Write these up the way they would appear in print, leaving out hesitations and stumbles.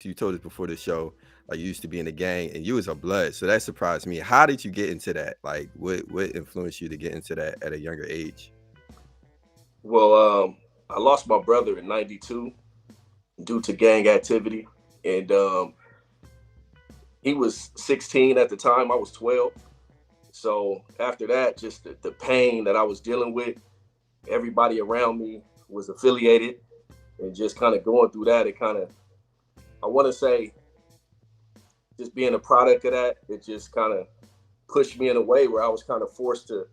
you told us before the show, like you used to be in the gang and you was a blood. So that surprised me. How did you get into that? Like what influenced you to get into that at a younger age? Well, I lost my brother in '92 due to gang activity, and he was 16 at the time. I was 12. So after that, just the pain that I was dealing with, everybody around me was affiliated, and just kind of going through that, it kind of, I want to say, just being a product of that, it just kind of pushed me in a way where I was kind of forced to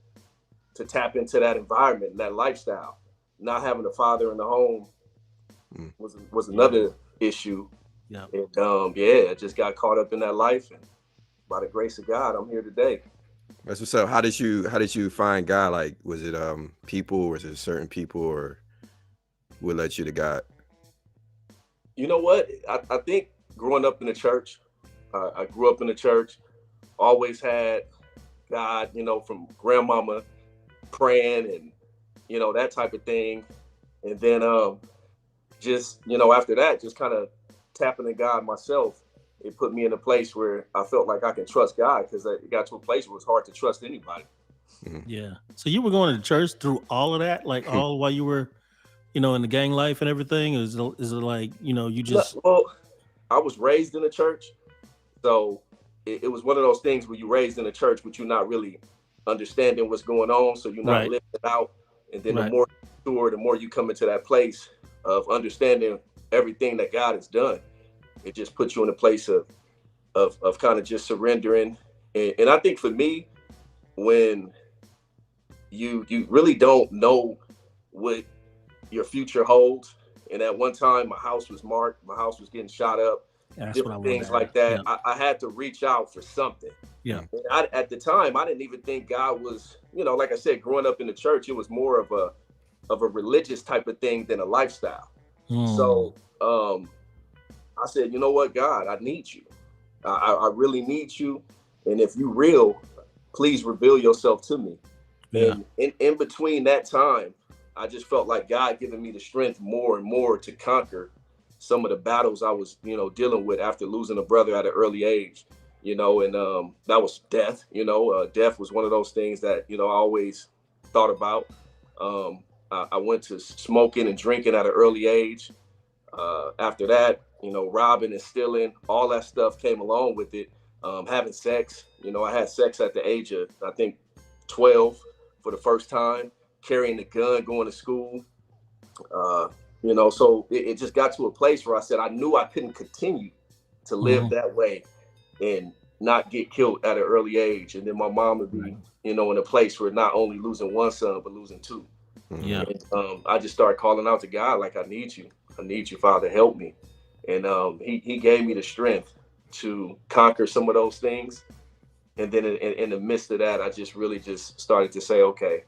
tap into that environment and that lifestyle. Not having a father in the home was another issue. Yeah. And yeah, I just got caught up in that life, and by the grace of God, I'm here today. That's what's up. How did you find God? Like was it people, or was it certain people, or what led you to God? You know what? I think growing up in the church, I grew up in the church, always had God, from grandmama praying and, that type of thing. And then just, after that, just kind of tapping in God myself, it put me in a place where I felt like I can trust God, because it got to a place where it was hard to trust anybody. Yeah. So you were going to church through all of that, like all while you were, in the gang life and everything? Is it like, you just... Well, I was raised in a church. So it was one of those things where you're raised in a church, but you're not really understanding what's going on. So you're not living it out. And then the more you mature, the more you come into that place of understanding everything that God has done. It just puts you in a place of kind of just surrendering. And I think for me, when you really don't know what your future holds, and at one time my house was marked, my house was getting shot up, different things like that. Yeah. I had to reach out for something. Yeah. And at the time, I didn't even think God was, like I said, growing up in the church, it was more of a religious type of thing than a lifestyle. So I said, you know what, God, I need you. I really need you. And if you real, please reveal yourself to me. Yeah. And in between that time, I just felt like God giving me the strength more and more to conquer some of the battles I was, dealing with after losing a brother at an early age, and that was death. Death was one of those things that, I always thought about. I went to smoking and drinking at an early age. After that, robbing and stealing, all that stuff came along with it. Having sex, I had sex at the age of, I think, 12 for the first time, carrying a gun, going to school. So it just got to a place where I said I knew I couldn't continue to live that way and not get killed at an early age. And then my mom would be, in a place where not only losing one son, but losing two. Yeah. And, I just started calling out to God, like, I need you, Father, help me. And he gave me the strength to conquer some of those things. And then in the midst of that, I just really just started to say, okay,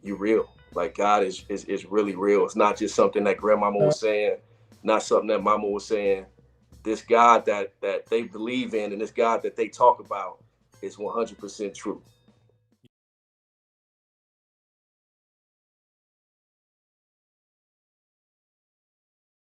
you real. Like, God is really real. It's not just something that grandmama was saying, not something that mama was saying. This God that they believe in and this God that they talk about is 100% true.